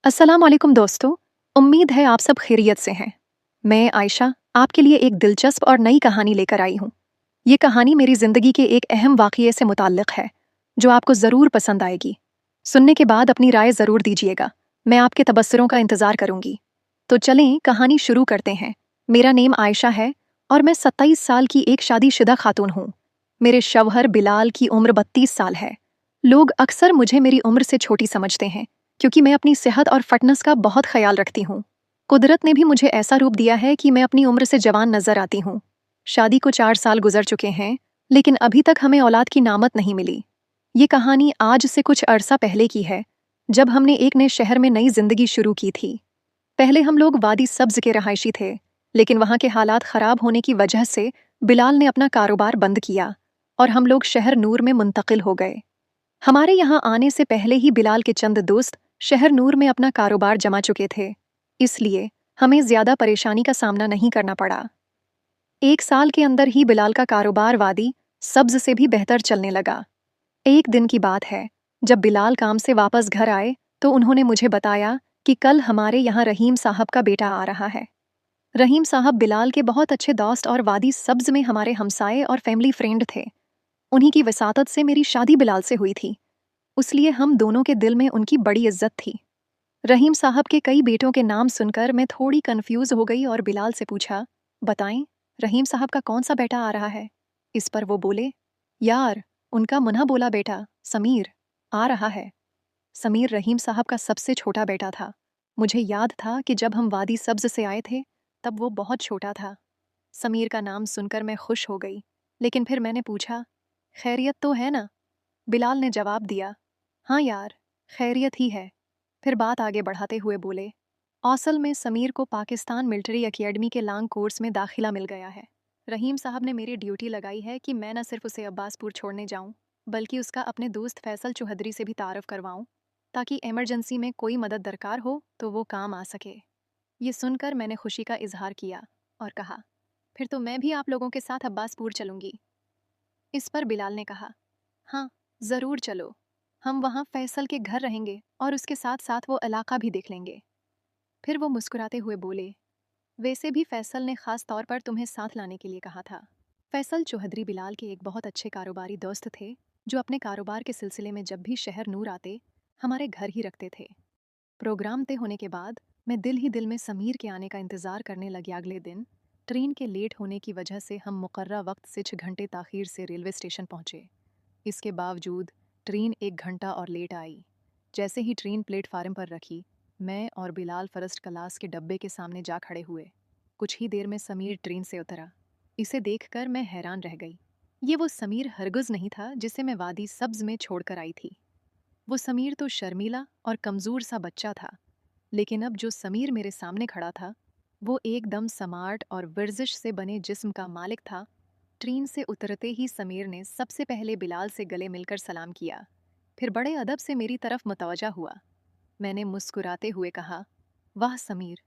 अस्सलाम वालेकुम दोस्तों। उम्मीद है आप सब खैरियत से हैं। मैं आयशा आपके लिए एक दिलचस्प और नई कहानी लेकर आई हूँ। ये कहानी मेरी ज़िंदगी के एक अहम वाक़ये से मुताल्लिक़ है, जो आपको ज़रूर पसंद आएगी। सुनने के बाद अपनी राय ज़रूर दीजिएगा। मैं आपके तबस्सुरों का इंतज़ार करूँगी। तो चलें कहानी शुरू करते हैं। मेरा नेम आयशा है और मैं 27 साल की एक शादीशुदा खातून हूँ। मेरे शौहर बिलाल की उम्र 32 साल है। लोग अक्सर मुझे मेरी उम्र से छोटी समझते हैं, क्योंकि मैं अपनी सेहत और फिटनेस का बहुत ख्याल रखती हूँ। कुदरत ने भी मुझे ऐसा रूप दिया है कि मैं अपनी उम्र से जवान नजर आती हूँ। शादी को 4 साल गुजर चुके हैं, लेकिन अभी तक हमें औलाद की नामत नहीं मिली। ये कहानी आज से कुछ अरसा पहले की है, जब हमने एक नए शहर में नई जिंदगी शुरू की थी। पहले हम लोग वादी सब्ज के रहायशी थे, लेकिन वहाँ के हालात खराब होने की वजह से बिलाल ने अपना कारोबार बंद किया और हम लोग शहर नूर में मुंतकिल हो गए। हमारे यहाँ आने से पहले ही बिलाल के चंद दोस्त शहर नूर में अपना कारोबार जमा चुके थे, इसलिए हमें ज्यादा परेशानी का सामना नहीं करना पड़ा। 1 साल के अंदर ही बिलाल का कारोबार वादी सब्ज से भी बेहतर चलने लगा। एक दिन की बात है, जब बिलाल काम से वापस घर आए तो उन्होंने मुझे बताया कि कल हमारे यहाँ रहीम साहब का बेटा आ रहा है। रहीम साहब बिलाल के बहुत अच्छे दोस्त और वादी सब्ज में हमारे हमसाए और फैमिली फ्रेंड थे। उन्हीं की वसातत से मेरी शादी बिलाल से हुई थी, इसलिए हम दोनों के दिल में उनकी बड़ी इज्जत थी। रहीम साहब के कई बेटों के नाम सुनकर मैं थोड़ी कंफ्यूज हो गई और बिलाल से पूछा, बताएं, रहीम साहब का कौन सा बेटा आ रहा है? इस पर वो बोले, यार, उनका मुन्ना बोला बेटा समीर आ रहा है। समीर रहीम साहब का सबसे छोटा बेटा था। मुझे याद था कि जब हम वादी सब्ज से आए थे, तब वो बहुत छोटा था। समीर का नाम सुनकर मैं खुश हो गई, लेकिन फिर मैंने पूछा, खैरियत तो है ना? बिलाल ने जवाब दिया, हाँ यार, खैरियत ही है। फिर बात आगे बढ़ाते हुए बोले, असल में समीर को पाकिस्तान मिलिट्री एकेडमी के लॉन्ग कोर्स में दाखिला मिल गया है। रहीम साहब ने मेरी ड्यूटी लगाई है कि मैं न सिर्फ उसे अब्बासपुर छोड़ने जाऊं, बल्कि उसका अपने दोस्त फैसल चौधरी से भी तारफ़ करवाऊं, ताकि इमरजेंसी में कोई मदद दरकार हो तो वो काम आ सके। ये सुनकर मैंने खुशी का इजहार किया और कहा, फिर तो मैं भी आप लोगों के साथ अब्बासपुर चलूंगी। इस पर बिलाल ने कहा, हाँ, ज़रूर चलो। हम वहाँ फैसल के घर रहेंगे और उसके साथ साथ वो इलाका भी देख लेंगे। फिर वो मुस्कुराते हुए बोले, वैसे भी फैसल ने ख़ास तौर पर तुम्हें साथ लाने के लिए कहा था। फैसल चौधरी बिलाल के एक बहुत अच्छे कारोबारी दोस्त थे, जो अपने कारोबार के सिलसिले में जब भी शहर नूर आते, हमारे घर ही रखते थे। प्रोग्राम तय होने के बाद मैं दिल ही दिल में समीर के आने का इंतज़ार करने लगी। अगले दिन ट्रेन के लेट होने की वजह से हम मुकर्रा वक्त से 6 घंटे ताख़ीर से रेलवे स्टेशन पहुँचे। इसके बावजूद ट्रेन 1 घंटा और लेट आई। जैसे ही ट्रेन प्लेटफार्म पर रखी, मैं और बिलाल फर्स्ट क्लास के डब्बे के सामने जा खड़े हुए। कुछ ही देर में समीर ट्रेन से उतरा। इसे देखकर मैं हैरान रह गई। ये वो समीर हरगिज़ नहीं था जिसे मैं वादी सब्ज में छोड़कर आई थी। वो समीर तो शर्मीला और कमज़ोर सा बच्चा था, लेकिन अब जो समीर मेरे सामने खड़ा था, वो एकदम स्मार्ट और वर्जिश से बने जिस्म का मालिक था। ट्रेन से उतरते ही समीर ने सबसे पहले बिलाल से गले मिलकर सलाम किया, फिर बड़े अदब से मेरी तरफ मुतवज्जा हुआ। मैंने मुस्कुराते हुए कहा, वाह समीर,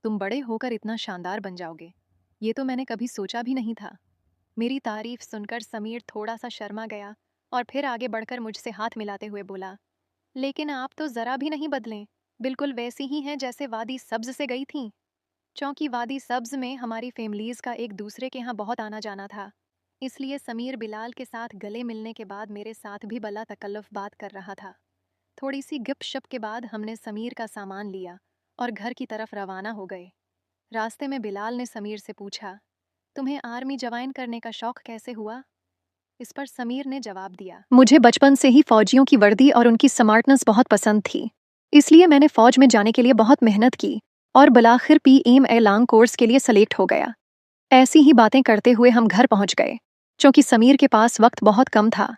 तुम बड़े होकर इतना शानदार बन जाओगे, ये तो मैंने कभी सोचा भी नहीं था। मेरी तारीफ सुनकर समीर थोड़ा सा शर्मा गया और फिर आगे बढ़कर मुझसे हाथ मिलाते हुए बोला, लेकिन आप तो ज़रा भी नहीं बदलें, बिल्कुल वैसी ही हैं जैसे वादी सब्ज से गई थीं। चूँकि वादी सब्ज में हमारी फैमिलीज़ का एक दूसरे के यहाँ बहुत आना जाना था, इसलिए समीर बिलाल के साथ गले मिलने के बाद मेरे साथ भी बला तकल्लुफ़ बात कर रहा था। थोड़ी सी गपशप के बाद हमने समीर का सामान लिया और घर की तरफ रवाना हो गए। रास्ते में बिलाल ने समीर से पूछा, तुम्हें आर्मी ज्वाइन करने का शौक़ कैसे हुआ? इस पर समीर ने जवाब दिया, मुझे बचपन से ही फ़ौजियों की वर्दी और उनकी स्मार्टनेस बहुत पसंद थी, इसलिए मैंने फ़ौज में जाने के लिए बहुत मेहनत की और बिलाखिर PMA लॉन्ग कोर्स के लिए सेलेक्ट हो गया। ऐसी ही बातें करते हुए हम घर पहुंच गए। क्योंकि समीर के पास वक्त बहुत कम था,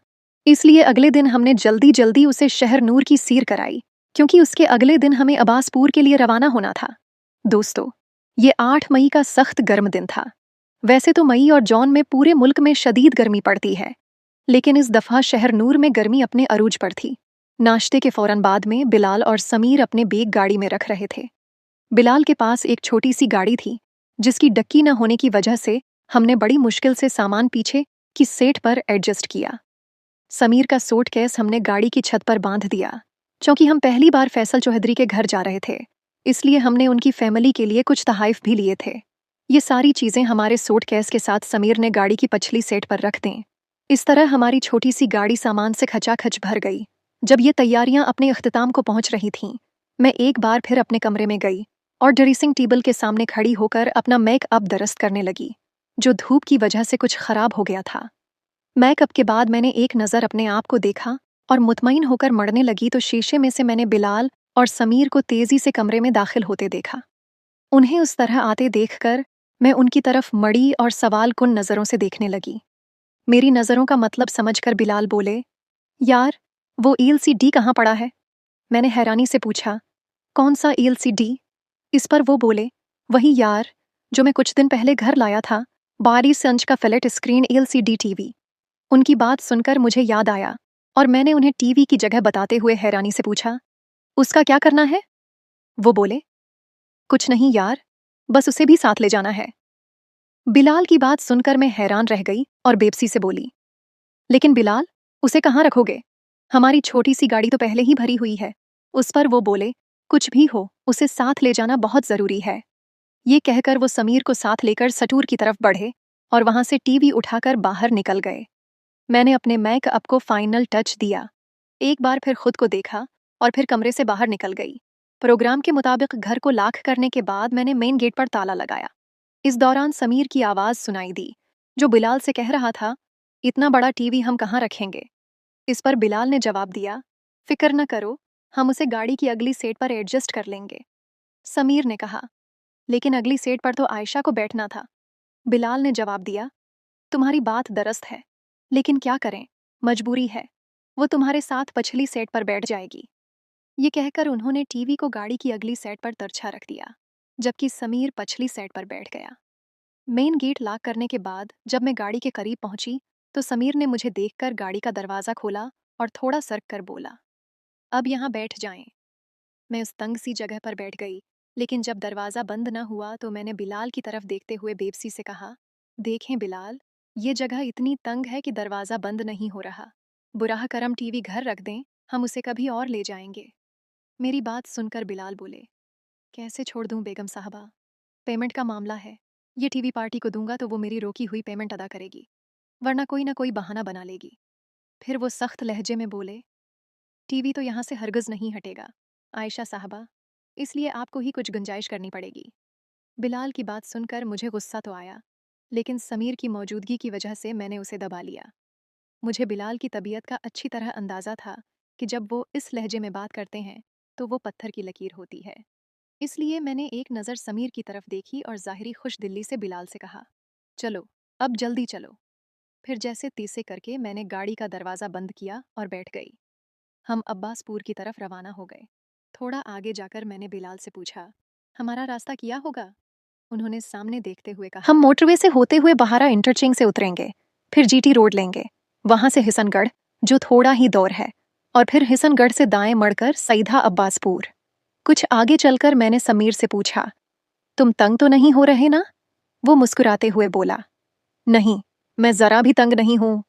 इसलिए अगले दिन हमने जल्दी जल्दी उसे शहर नूर की सीर कराई, क्योंकि उसके अगले दिन हमें अब्बासपुर के लिए रवाना होना था। दोस्तों, ये 8 मई का सख्त गर्म दिन था। वैसे तो मई और जून में पूरे मुल्क में शदीद गर्मी पड़ती है, लेकिन इस दफ़ा शहर नूर में गर्मी अपने अरूज पर थी। नाश्ते के फ़ौरन बाद में बिलाल और समीर अपने बैग गाड़ी में रख रहे थे। बिलाल के पास एक छोटी सी गाड़ी थी, जिसकी डक्की न होने की वजह से हमने बड़ी मुश्किल से सामान पीछे की सीट पर एडजस्ट किया। समीर का सूटकेस हमने गाड़ी की छत पर बांध दिया। क्योंकि हम पहली बार फैसल चौधरी के घर जा रहे थे, इसलिए हमने उनकी फैमिली के लिए कुछ तहाइफ भी लिए थे। ये सारी चीज़ें हमारे सूटकेस के साथ समीर ने गाड़ी की पिछली सीट पर रख दें। इस तरह हमारी छोटी सी गाड़ी सामान से खचाखच भर गई। जब ये तैयारियां अपने इख्तिताम को पहुंच रही थीं, मैं एक बार फिर अपने कमरे में गई और ड्रेसिंग टेबल के सामने खड़ी होकर अपना मेकअप दरस्त करने लगी, जो धूप की वजह से कुछ खराब हो गया था। मेकअप के बाद मैंने एक नज़र अपने आप को देखा और मुतमईन होकर मड़ने लगी तो शीशे में से मैंने बिलाल और समीर को तेज़ी से कमरे में दाखिल होते देखा। उन्हें उस तरह आते देखकर मैं उनकी तरफ मड़ी और सवाल कुन नज़रों से देखने लगी। मेरी नज़रों का मतलब समझकर बिलाल बोले, यार, वो ELCD कहाँ पड़ा है? मैंने हैरानी से पूछा, कौन सा ELCD? इस पर वो बोले, वही यार, जो मैं कुछ दिन पहले घर लाया था, 22 इंच का फ्लैट स्क्रीन ELCD टीवी। उनकी बात सुनकर मुझे याद आया और मैंने उन्हें टीवी की जगह बताते हुए हैरानी से पूछा, उसका क्या करना है? वो बोले, कुछ नहीं यार, बस उसे भी साथ ले जाना है। बिलाल की बात सुनकर मैं हैरान रह गई और बेबसी से बोली, लेकिन बिलाल, उसे कहाँ रखोगे? हमारी छोटी सी गाड़ी तो पहले ही भरी हुई है। उस पर वो बोले, कुछ भी हो, उसे साथ ले जाना बहुत ज़रूरी है। ये कहकर वो समीर को साथ लेकर सटूर की तरफ बढ़े और वहां से टीवी उठाकर बाहर निकल गए। मैंने अपने मेकअप को फाइनल टच दिया, एक बार फिर खुद को देखा और फिर कमरे से बाहर निकल गई। प्रोग्राम के मुताबिक घर को लॉक करने के बाद मैंने मेन गेट पर ताला लगाया। इस दौरान समीर की आवाज़ सुनाई दी, जो बिलाल से कह रहा था, इतना बड़ा टीवी हम कहाँ रखेंगे? इस पर बिलाल ने जवाब दिया, फिक्र न करो, हम उसे गाड़ी की अगली सीट पर एडजस्ट कर लेंगे। समीर ने कहा, लेकिन अगली सीट पर तो आयशा को बैठना था। बिलाल ने जवाब दिया, तुम्हारी बात दुरुस्त है, लेकिन क्या करें, मजबूरी है। वो तुम्हारे साथ पिछली सीट पर बैठ जाएगी। ये कहकर उन्होंने टीवी को गाड़ी की अगली सीट पर तिरछा रख दिया, जबकि समीर पिछली सीट पर बैठ गया। मेन गेट लॉक करने के बाद जब मैं गाड़ी के करीब पहुंची तो समीर ने मुझे देखकर गाड़ी का दरवाज़ा खोला और थोड़ा सरक कर बोला, अब यहाँ बैठ जाएं। मैं उस तंग सी जगह पर बैठ गई, लेकिन जब दरवाज़ा बंद न हुआ तो मैंने बिलाल की तरफ देखते हुए बेबसी से कहा, देखें बिलाल, ये जगह इतनी तंग है कि दरवाज़ा बंद नहीं हो रहा। बुराह करम टीवी घर रख दें, हम उसे कभी और ले जाएंगे। मेरी बात सुनकर बिलाल बोले, कैसे छोड़ दूं बेगम साहबा, पेमेंट का मामला है। ये टीवी पार्टी को दूंगा तो वो मेरी रोकी हुई पेमेंट अदा करेगी, वरना कोई ना कोई बहाना बना लेगी। फिर वो सख्त लहजे में बोले, टीवी तो यहाँ से हरगिज़ नहीं हटेगा आयशा साहबा, इसलिए आपको ही कुछ गुंजाइश करनी पड़ेगी। बिलाल की बात सुनकर मुझे गुस्सा तो आया, लेकिन समीर की मौजूदगी की वजह से मैंने उसे दबा लिया। मुझे बिलाल की तबीयत का अच्छी तरह अंदाज़ा था कि जब वो इस लहजे में बात करते हैं तो वो पत्थर की लकीर होती है। इसलिए मैंने एक नज़र समीर की तरफ देखी और ज़ाहिरी खुश दिल्ली से बिलाल से कहा, चलो, अब जल्दी चलो। फिर जैसे तीसे करके मैंने गाड़ी का दरवाज़ा बंद किया और बैठ गई। हम अब्बासपुर की तरफ रवाना हो गए। थोड़ा आगे जाकर मैंने बिलाल से पूछा, हमारा रास्ता किया होगा? उन्होंने सामने देखते हुए कहा, हम मोटरवे से होते हुए बहारा इंटरचेंज से उतरेंगे, फिर GT रोड लेंगे, वहां से हिसनगढ़, जो थोड़ा ही दूर है, और फिर हिसनगढ़ से दाएं मड़कर सीधा अब्बासपुर। कुछ आगे चलकर मैंने समीर से पूछा, तुम तंग तो नहीं हो रहे ना? वो मुस्कुराते हुए बोला, नहीं, मैं जरा भी तंग नहीं हूं।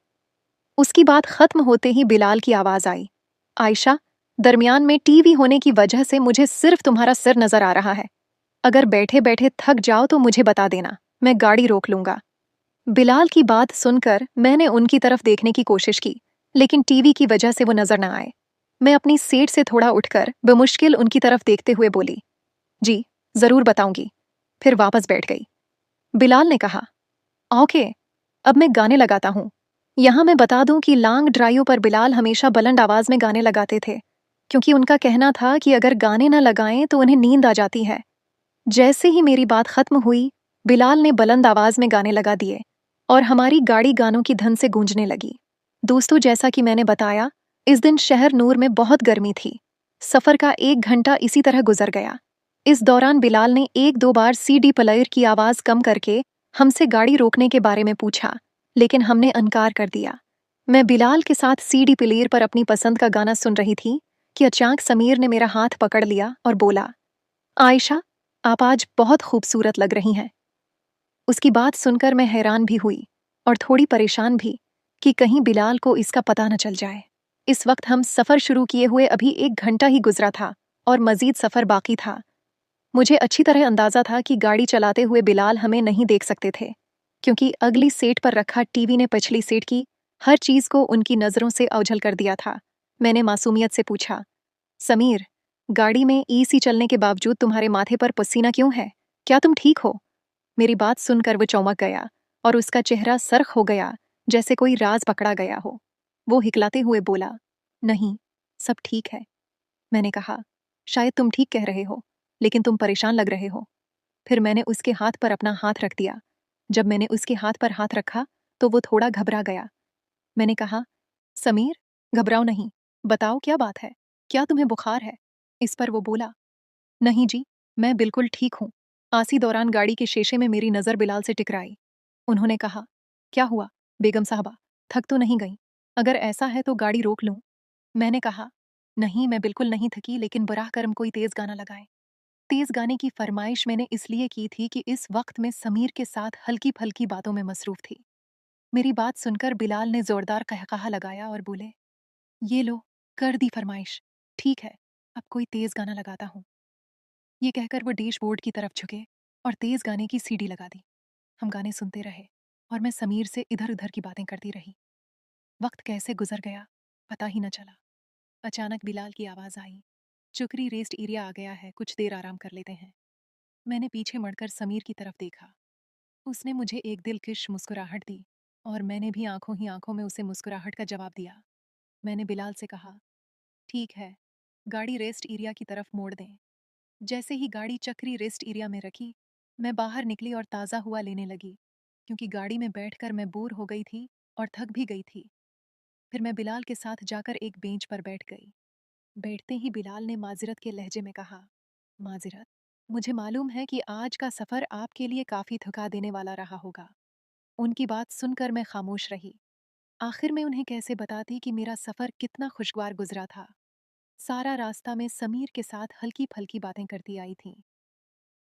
उसकी बात खत्म होते ही बिलाल की आवाज आई, आयशा, दरमियान में टीवी होने की वजह से मुझे सिर्फ तुम्हारा सिर नजर आ रहा है। अगर बैठे बैठे थक जाओ तो मुझे बता देना, मैं गाड़ी रोक लूंगा। बिलाल की बात सुनकर मैंने उनकी तरफ देखने की कोशिश की, लेकिन टीवी की वजह से वो नजर न आए। मैं अपनी सीट से थोड़ा उठकर बेमुश्किल उनकी तरफ देखते हुए बोली, जी, जरूर बताऊंगी। फिर वापस बैठ गई। बिलाल ने कहा, ओके, अब मैं गाने लगाता हूँ। यहाँ मैं बता दूं कि लॉन्ग ड्राइव पर बिलाल हमेशा बुलंद आवाज में गाने लगाते थे, क्योंकि उनका कहना था कि अगर गाने न लगाएं तो उन्हें नींद आ जाती है। जैसे ही मेरी बात खत्म हुई, बिलाल ने बुलंद आवाज में गाने लगा दिए और हमारी गाड़ी गानों की धुन से गूंजने लगी। दोस्तों, जैसा कि मैंने बताया, इस दिन शहर नूर में बहुत गर्मी थी। सफर का 1 घंटा इसी तरह गुजर गया। इस दौरान बिलाल ने 1-2 बार CD प्लेयर की आवाज कम करके हमसे गाड़ी रोकने के बारे में पूछा, लेकिन हमने इनकार कर दिया। मैं बिलाल के साथ CD प्लेयर पर अपनी पसंद का गाना सुन रही थी कि अचानक समीर ने मेरा हाथ पकड़ लिया और बोला, आयशा, आप आज बहुत खूबसूरत लग रही हैं। उसकी बात सुनकर मैं हैरान भी हुई और थोड़ी परेशान भी कि कहीं बिलाल को इसका पता न चल जाए। इस वक्त हम सफ़र शुरू किए हुए अभी 1 घंटा ही गुजरा था और मज़ीद सफ़र बाकी था। मुझे अच्छी तरह अंदाज़ा था कि गाड़ी चलाते हुए बिलाल हमें नहीं देख सकते थे, क्योंकि अगली सीट पर रखा टीवी ने पिछली सीट की हर चीज़ को उनकी नज़रों से ओझल कर दिया था। मैंने मासूमियत से पूछा, समीर, गाड़ी में एसी चलने के बावजूद तुम्हारे माथे पर पसीना क्यों है? क्या तुम ठीक हो? मेरी बात सुनकर वो चौंक गया और उसका चेहरा सरख हो गया, जैसे कोई राज पकड़ा गया हो। वो हिकलाते हुए बोला, नहीं, सब ठीक है। मैंने कहा, शायद तुम ठीक कह रहे हो, लेकिन तुम परेशान लग रहे हो। फिर मैंने उसके हाथ पर अपना हाथ रख दिया। जब मैंने उसके हाथ पर हाथ रखा, तो वो थोड़ा घबरा गया। मैंने कहा, समीर, घबराओ नहीं, बताओ क्या बात है? क्या तुम्हें बुखार है? इस पर वो बोला, नहीं जी, मैं बिल्कुल ठीक हूँ। आसी दौरान गाड़ी के शीशे में मेरी नज़र बिलाल से टकराई। उन्होंने कहा, क्या हुआ, बेगम साहबा, थक तो नहीं गई? अगर ऐसा है तो गाड़ी रोक लूं? मैंने कहा, नहीं, मैं बिल्कुल नहीं थकी, लेकिन बराह करम कोई तेज गाना लगाए। तेज गाने की फरमाइश मैंने इसलिए की थी कि इस वक्त मैं समीर के साथ हल्की फल्की बातों में मसरूफ थी। मेरी बात सुनकर बिलाल ने जोरदार कहकहा लगाया और बोले, ये लो, कर दी फरमाइश। ठीक है, अब कोई तेज गाना लगाता हूँ। ये कहकर वो डैशबोर्ड की तरफ झुके और तेज गाने की सीडी लगा दी। हम गाने सुनते रहे और मैं समीर से इधर उधर की बातें करती रही। वक्त कैसे गुजर गया पता ही न चला। अचानक बिलाल की आवाज़ आई, चुकरी रेस्ट एरिया आ गया है, कुछ देर आराम कर लेते हैं। मैंने पीछे मुड़कर समीर की तरफ देखा। उसने मुझे एक दिलकश मुस्कुराहट दी और मैंने भी आंखों ही आंखों में उसे मुस्कुराहट का जवाब दिया। मैंने बिलाल से कहा, ठीक है, गाड़ी रेस्ट एरिया की तरफ मोड़ दें। जैसे ही गाड़ी चक्री रेस्ट एरिया में रखी, मैं बाहर निकली और ताज़ा हुआ लेने लगी, क्योंकि गाड़ी में बैठकर मैं बोर हो गई थी और थक भी गई थी। फिर मैं बिलाल के साथ जाकर एक बेंच पर बैठ गई। बैठते ही बिलाल ने माजिरत के लहजे में कहा, माजिरत, मुझे मालूम है कि आज का सफ़र आपके लिए काफ़ी थका देने वाला रहा होगा। उनकी बात सुनकर मैं खामोश रही। आखिर मैं उन्हें कैसे बताती कि मेरा सफ़र कितना खुशगवार गुजरा था। सारा रास्ता मैं समीर के साथ हल्की फल्की बातें करती आई थी।